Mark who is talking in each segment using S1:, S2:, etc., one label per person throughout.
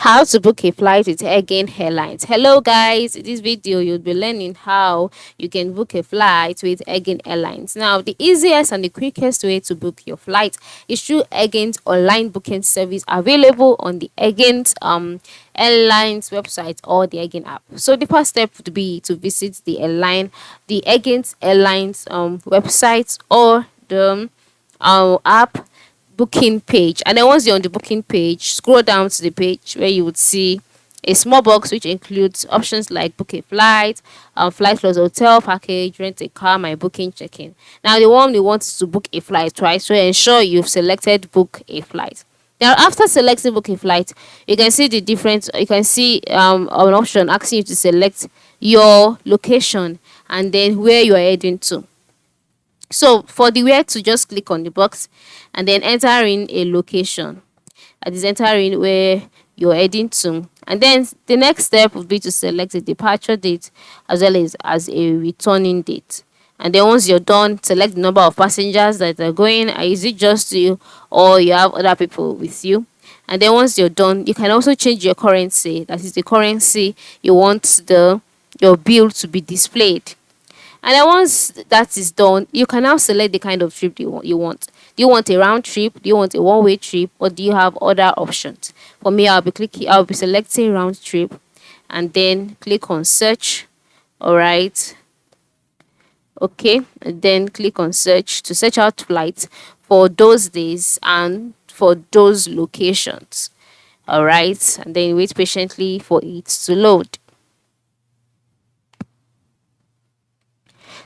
S1: How to book a flight with Aegean Airlines. Hello guys, in this video you'll be learning how you can book a flight with Aegean Airlines. Now the easiest and the quickest way to book your flight is through Aegean's online booking service available on the Aegean's airlines website or the Aegean app. So the first step would be to visit the Aegean's airlines website or the app booking page. And then once you're on the booking page, scroll down to the page where you would see a small box which includes options like book a flight, flight plus hotel package, rent a car, my booking, check-in. Now the one you want is to book a flight, right? So ensure you've selected book a flight. Now after selecting book a flight, you can see the difference. You can see an option asking you to select your location and then where you are heading to. So for the where to, just click on the box and then enter in a location. That is, enter in where you're heading to. And then the next step would be to select a departure date as well as a returning date. And then once you're done, select the number of passengers that are going. Is it just you or you have other people with you? And then once you're done, you can also change your currency. That is the currency you want your bill to be displayed. And then once that is done, you can now select the kind of trip you want. Do you want a round trip? Do you want a one-way trip? Or do you have other options? For me, I'll be selecting round trip and then click on search. All right. Okay. And then click on search to search out flights for those days and for those locations. All right. And then wait patiently for it to load.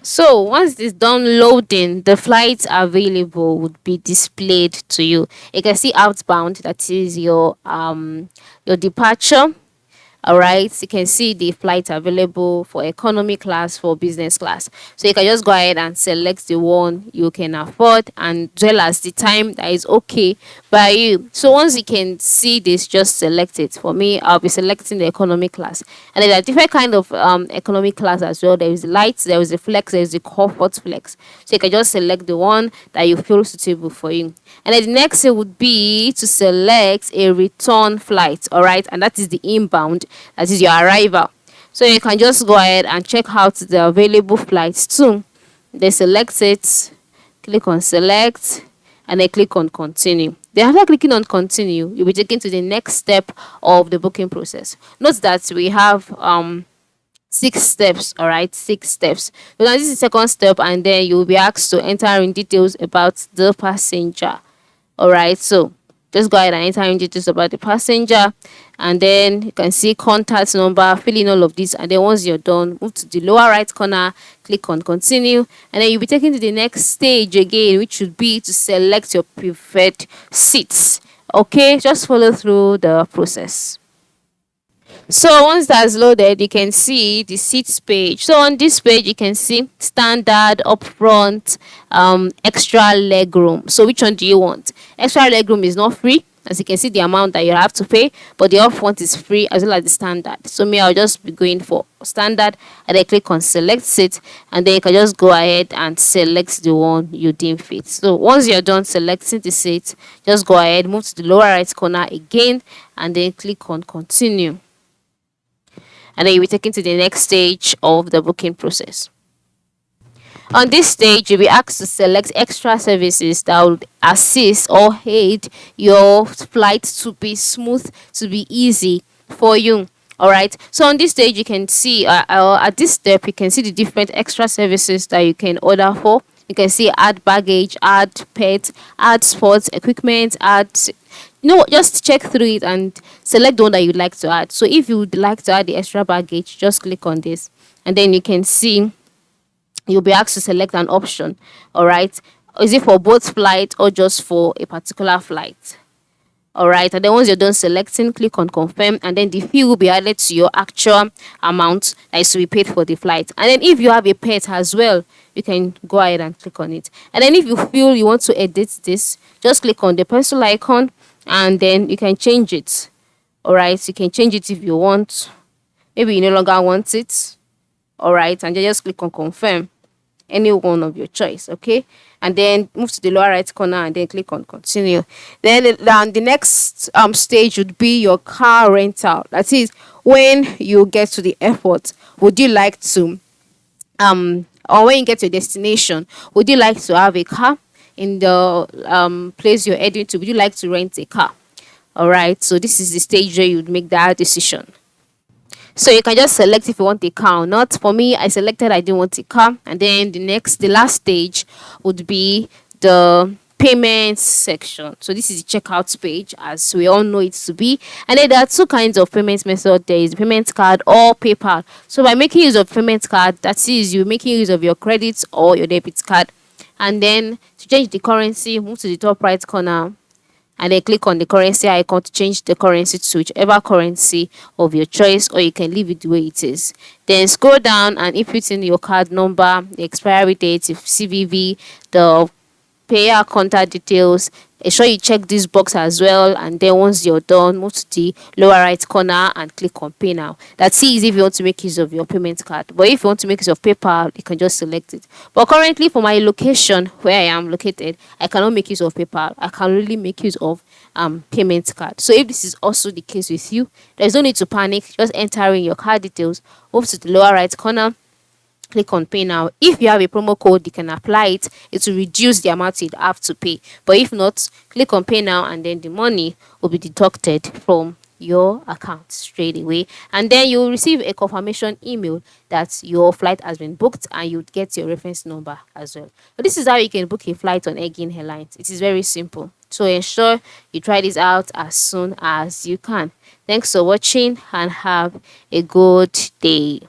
S1: So once it's done loading, the flights available would be displayed to you. You can see outbound, that is your departure. All right, you can see the flight available for economy class, for business class. So you can just go ahead and select the one you can afford and as well as the time that is okay by you. So once you can see this, just select it. For me, I'll be selecting the economy class. And there are different kind of economy class as well. There is the light, there is the flex, there is the comfort flex. So you can just select the one that you feel suitable for you. And then the next thing would be to select a return flight. All right, and that is the inbound, that is your arrival. So you can just go ahead and check out the available flights too. Then select it, click on select, and then click on continue. Then after clicking on continue, you'll be taken to the next step of the booking process. Note that we have 6 steps. All right, 6 steps. So now this is the second step, and then you'll be asked to enter in details about the passenger. All right, so just go ahead and enter in details about the passenger, and then you can see contact number, fill in all of this, and then once you're done, move to the lower right corner, click on continue, and then you'll be taken to the next stage again, which would be to select your preferred seats. Okay, just follow through the process. So once that's loaded, you can see the seats page. So on this page, you can see standard, upfront, extra leg room. So which one do you want? Extra leg room is not free. As you can see, the amount that you have to pay, but the upfront is free as well as the standard. So me, I'll just be going for standard, and then click on select seat, and then you can just go ahead and select the one you deem fit. So once you're done selecting the seat, just go ahead, move to the lower right corner again, and then click on continue. And then you'll be taken to the next stage of the booking process. On this stage, you'll be asked to select extra services that will assist or aid your flight to be smooth, to be easy for you. All right. So on this stage, you can see at this step, you can see the different extra services that you can order for. You can see add baggage, add pet, add sports equipment, add just check through it and select the one that you'd like to add. So if you would like to add the extra baggage, just click on this, and then you can see you'll be asked to select an option. All right, is it for both flights or just for a particular flight? All right, and then once you're done selecting, click on confirm, and then the fee will be added to your actual amount that is to be paid for the flight. And then if you have a pet as well, you can go ahead and click on it. And then if you feel you want to edit this, just click on the pencil icon, and then you can change it. All right, you can change it if you want. Maybe you no longer want it. All right, and then just click on confirm, any one of your choice. Okay, and then move to the lower right corner and then click on continue. Then the next stage would be your car rental. That is, when you get to the airport, would you like to or when you get to your destination, would you like to have a car in the place you're heading to? Would you like to rent a car? All right, so this is the stage where you'd make that decision. So you can just select if you want a car or not. For me, I selected I didn't want a car. And then the last stage would be the payments section. So this is the checkout page, as we all know it to be. And then there are two kinds of payment method. There is payment card or PayPal. So by making use of payment card, that is you making use of your credit or your debit card. And then to change the currency, move to the top right corner and then click on the currency icon to change the currency to whichever currency of your choice, or you can leave it the way it is. Then scroll down and input in your card number, the expiry date, if CVV, the payer contact details. Ensure you check this box as well, and then once you're done, move to the lower right corner and click on pay now. That's easy if you want to make use of your payment card, but if you want to make use of PayPal, you can just select it. But currently for my location where I am located, I cannot make use of PayPal. I can really make use of payment card. So if this is also the case with you, there's no need to panic. Just enter in your card details, move to the lower right corner, click on pay now. If you have a promo code, you can apply it. It will reduce the amount you'd have to pay. But if not, click on pay now and then the money will be deducted from your account straight away. And then you'll receive a confirmation email that your flight has been booked, and you'd get your reference number as well. So this is how you can book a flight on Aegean Airlines. It is very simple. So ensure you try this out as soon as you can. Thanks for watching and have a good day.